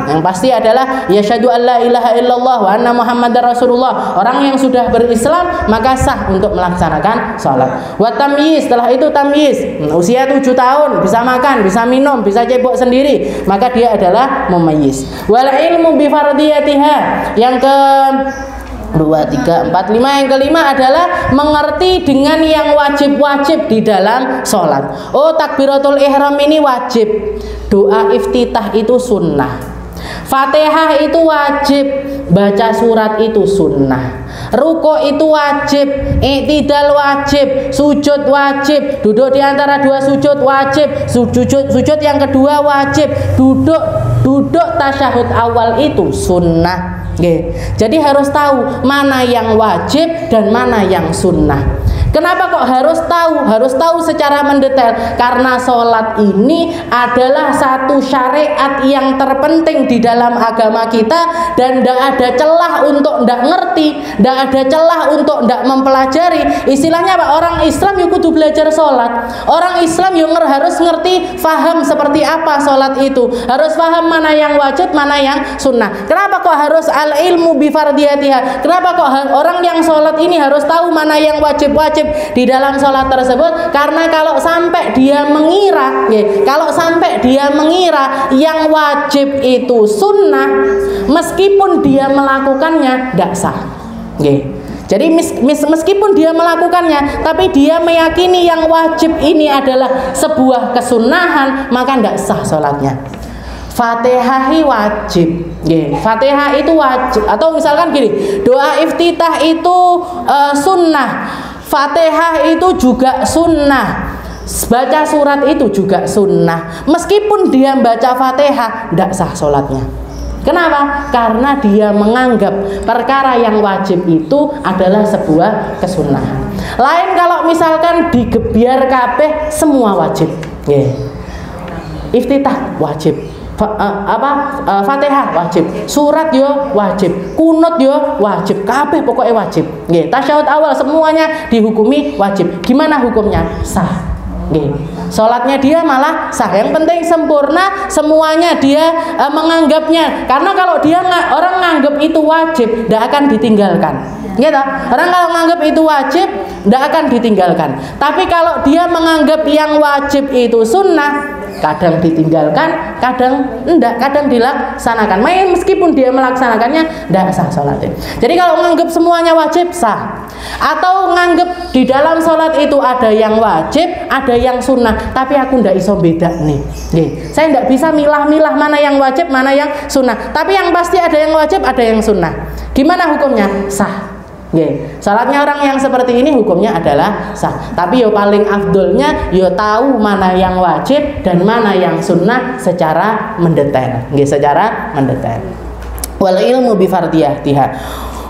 yang pasti adalah yasyhadu alla ilaha illallah wa anna muhammadar rasulullah. Orang yang sudah berislam maka sah untuk melaksanakan sholat. Wa tamyiz, setelah itu tamyiz, usia 7 tahun, bisa makan, bisa minum, bisa cebok sendiri, maka dia adalah mumayyiz. Wal ilmu bi fardiyatiha. Yang ke 2, 3, 4, 5. Yang kelima adalah mengerti dengan yang wajib-wajib di dalam sholat. Takbiratul ihram ini wajib, doa iftitah itu sunnah, Fatihah itu wajib, baca surat itu sunnah, ruku itu wajib, i'tidal wajib, sujud wajib, duduk di antara 2 sujud wajib, sujud yang kedua wajib, duduk tasyahud awal itu sunnah. Jadi harus tahu mana yang wajib dan mana yang sunnah. Kenapa kok harus tahu? Harus tahu secara mendetail karena sholat ini adalah satu syariat yang terpenting di dalam agama kita dan tidak ada celah untuk tidak ngerti, tidak ada celah untuk tidak mempelajari. Istilahnya Pak, orang Islam ya kudu belajar sholat. Orang Islam ya harus ngerti, faham seperti apa sholat itu, harus paham mana yang wajib, mana yang sunnah. Kenapa kok harus al ilmu bi fardiyatiha? Kenapa kok orang yang sholat ini harus tahu mana yang wajib-wajib di dalam sholat tersebut? Karena kalau sampai dia mengira, yang wajib itu sunnah, meskipun dia melakukannya tidak sah. Jadi meskipun dia melakukannya, tapi dia meyakini yang wajib ini adalah sebuah kesunahan, maka tidak sah sholatnya. Fatihah wajib, Fatihah itu wajib. Atau misalkan gini, doa iftitah itu sunnah, Fatihah itu juga sunnah. baca surat itu juga sunnah. Meskipun dia baca Fatihah, tidak sah sholatnya. Kenapa? Karena dia menganggap perkara yang wajib itu adalah sebuah kesunahan. Lain kalau misalkan digebiar kabeh semua wajib. Iftitah wajib. Fatihah wajib, surat yo wajib, kunut yo wajib, kabeh pokoknya wajib. Nggih, tasyahud awal semuanya dihukumi wajib. Gimana hukumnya? Sah. Nggih. Salatnya dia malah sah. Yang penting sempurna, semuanya dia menganggapnya. Karena kalau dia orang nganggap itu wajib, tidak akan ditinggalkan. Gitu. Orang kalau menganggap itu wajib, tidak akan ditinggalkan. Tapi kalau dia menganggap yang wajib itu sunnah, kadang ditinggalkan, kadang enggak, kadang dilaksanakan. Meskipun dia melaksanakannya, enggak sah sholatnya. Jadi kalau menganggap semuanya wajib, sah. Atau menganggap di dalam sholat itu ada yang wajib, ada yang sunnah, tapi aku enggak iso beda nih. Saya enggak bisa milah-milah mana yang wajib, mana yang sunnah. Tapi yang pasti ada yang wajib, ada yang sunnah. Gimana hukumnya? Sah. Salatnya orang yang seperti ini hukumnya adalah sah. Tapi yo paling afdolnya yo tahu mana yang wajib dan mana yang sunnah secara mendetail. Secara mendetail. Wal ilmu bi fardiyatiha.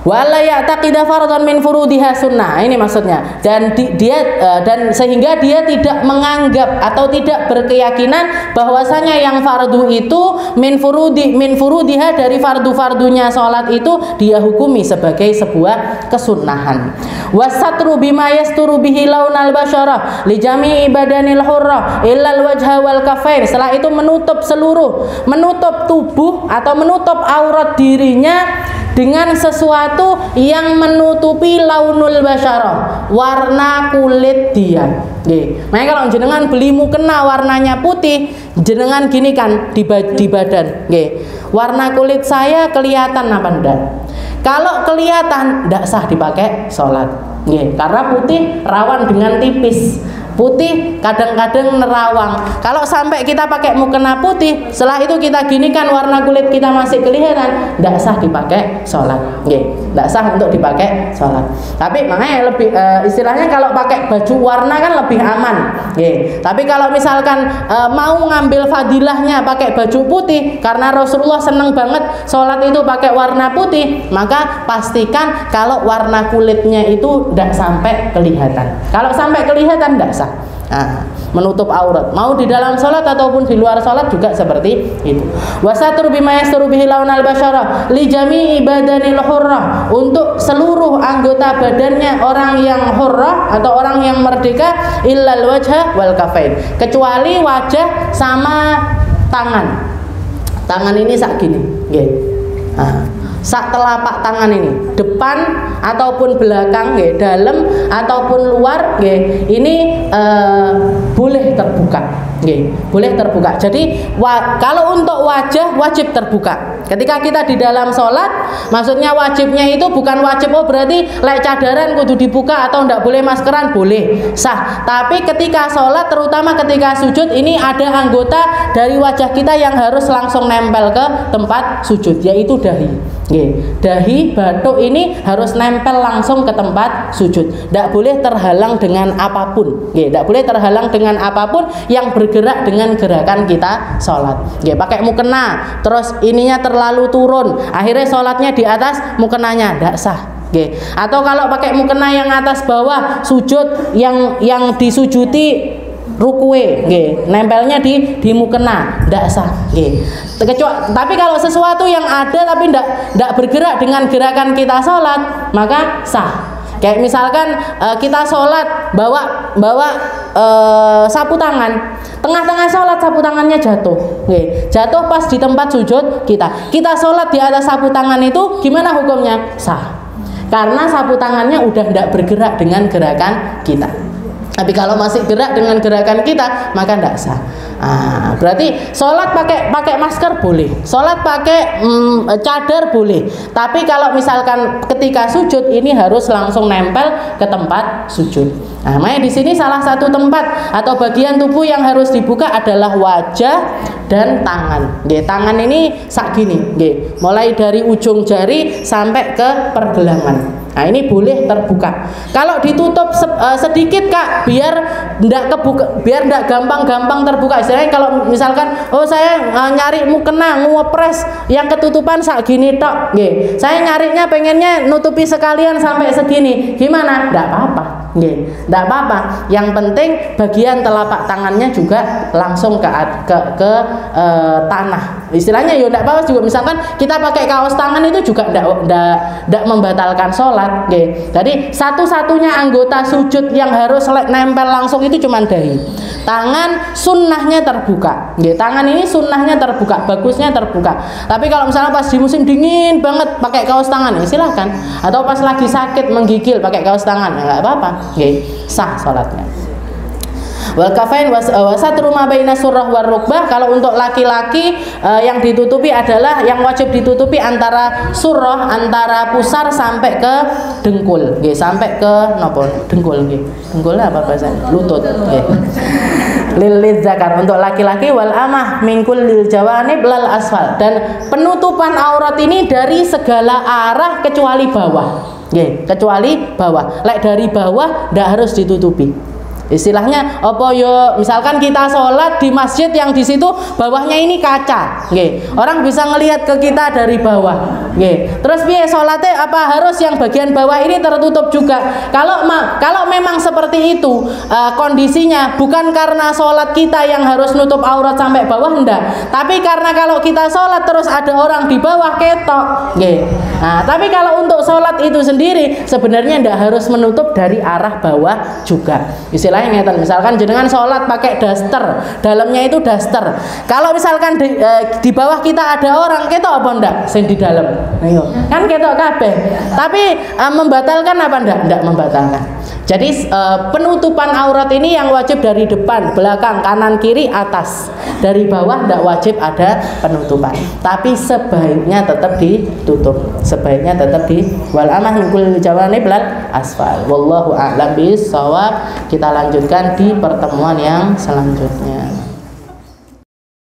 Wala ya'taqida fardhan min furudiha sunnah. Ini maksudnya. Dan sehingga dia tidak menganggap atau tidak berkeyakinan bahwasanya yang fardu itu min furudiha dari fardu-fardunya salat itu dia hukumi sebagai sebuah kesunnahan. Wasatru bima yasturu bihi launal basyarah li jami'i badanil hurrah illal wajha wal kafain. Setelah itu menutup tubuh atau menutup aurat dirinya dengan sesuatu yang menutupi launul basyarah, warna kulit dia. Makanya kalau jenengan beli mukena warnanya putih, jenengan gini kan di badan. Warna kulit saya kelihatan apa enggak? Kalau kelihatan, enggak sah dipakai sholat. Karena putih rawan dengan tipis. Putih kadang-kadang nerawang. Kalau sampai kita pakai mukena putih, setelah itu kita gini kan warna kulit kita masih kelihatan, tidak sah dipakai sholat. Tidak sah untuk dipakai sholat. Tapi makanya lebih istilahnya kalau pakai baju warna kan lebih aman. Tapi kalau misalkan mau ngambil fadilahnya pakai baju putih, karena Rasulullah seneng banget sholat itu pakai warna putih, maka pastikan kalau warna kulitnya itu tidak sampai kelihatan. Kalau sampai kelihatan tidak sah. Menutup aurat, mau di dalam sholat ataupun di luar sholat juga seperti itu. Wasatur bima yasturu bihi launal basyarah li jami'i badanil hurrah, untuk seluruh anggota badannya orang yang hurrah atau orang yang merdeka, illal wajha wal kafain, kecuali wajah sama tangan. Tangan ini sak gini, sak telapak tangan ini, depan ataupun belakang, dalam ataupun luar, ini boleh terbuka, boleh terbuka. Jadi kalau untuk wajah wajib terbuka. Ketika kita di dalam sholat, maksudnya wajibnya itu bukan wajib berarti lek cadaran kudu dibuka atau ndak boleh maskeran, boleh, sah. Tapi ketika sholat, terutama ketika sujud, ini ada anggota dari wajah kita yang harus langsung nempel ke tempat sujud, yaitu dahi. Dahi, batuk ini harus nempel langsung ke tempat sujud. Tidak boleh terhalang dengan apapun. Tidak boleh terhalang dengan apapun yang bergerak dengan gerakan kita sholat. Pakai mukena, terus ininya terlalu turun, akhirnya sholatnya di atas mukenanya, tidak sah. Atau kalau pakai mukena yang atas bawah, sujud yang disujuti rukue, nempelnya di mukena, tidak sah. Tapi kalau sesuatu yang ada tapi tidak bergerak dengan gerakan kita sholat, maka sah. Kayak misalkan kita sholat bawa sapu tangan, tengah-tengah sholat sapu tangannya jatuh, jatuh pas di tempat sujud kita sholat di atas sapu tangan itu gimana hukumnya? Sah. Karena sapu tangannya udah tidak bergerak dengan gerakan kita. Tapi kalau masih gerak dengan gerakan kita, maka tidak sah. Berarti sholat pakai masker boleh, sholat pakai cadar boleh. Tapi kalau misalkan ketika sujud ini harus langsung nempel ke tempat sujud. Makanya di sini salah satu tempat atau bagian tubuh yang harus dibuka adalah wajah dan tangan. Nggih, tangan ini sak gini, nggih. Mulai dari ujung jari sampai ke pergelangan. Nah, ini boleh terbuka. Kalau ditutup sedikit Kak, biar ndak kebuka, biar ndak gampang-gampang terbuka. Istilahnya kalau misalkan, oh saya nyari mukena, ngepres yang ketutupan sak gini tok, nggih. Saya nyarinya pengennya nutupi sekalian sampai segini. Gimana? Ndak apa-apa. Nggih, ndak apa-apa. Yang penting bagian telapak tangannya juga langsung ke tanah. Istilahnya ya ndak apa-apa juga. Misalkan kita pakai kaos tangan itu juga ndak membatalkan sholat. Nggih. Jadi satu-satunya anggota sujud yang harus nempel langsung itu cuma dahi. Tangan sunnahnya terbuka. Nggih, tangan ini sunnahnya terbuka, bagusnya terbuka. Tapi kalau misalnya pas di musim dingin banget pakai kaos tangan, ya silahkan. Atau pas lagi sakit menggigil pakai kaos tangan, ya nggak apa-apa. Nggih, sah sholatnya. Wal kafain wasatru ma baina surrah war rukbah. Kalau untuk laki-laki yang ditutupi adalah yang wajib ditutupi antara surrah, antara pusar sampai ke dengkul, nggih, sampai ke napa? Dengkul nggih. Dengkulnya apa bahasanya? Lutut nggih. Lil zakar untuk laki-laki, wal amah mingkul lil jawanib lal asfal. Dan penutupan aurat ini dari segala arah kecuali bawah. Nggih, kecuali bawah. Lek dari bawah ndak harus ditutupi. Istilahnya apa yo, misalkan kita sholat di masjid yang di situ bawahnya ini kaca, nggih. Orang bisa ngelihat ke kita dari bawah, nggih. Terus piye sholatnya, apa harus yang bagian bawah ini tertutup juga? Kalau memang seperti itu kondisinya, bukan karena sholat kita yang harus nutup aurat sampai bawah, enggak. Tapi karena kalau kita sholat terus ada orang di bawah ketok, nggih. Nah, tapi kalau untuk sholat itu sendiri sebenarnya enggak harus menutup dari arah bawah juga. Istilahnya ngeten, misalkan jenengan sholat pakai daster, dalamnya itu daster. Kalau misalkan di bawah kita ada orang, ketok apa ndak sing di dalam? Ayo, kan ketok kabeh. Tapi membatalkan apa ndak? Ndak membatalkan. Jadi penutupan aurat ini yang wajib dari depan, belakang, kanan, kiri, atas. Dari bawah ndak wajib ada penutupan. Tapi sebaiknya tetap ditutup. Sebaiknya tetap wal amah mingkul jawanib lal asfal. Wallahu a'lam bishawab. Kita lanjutkan di pertemuan yang selanjutnya.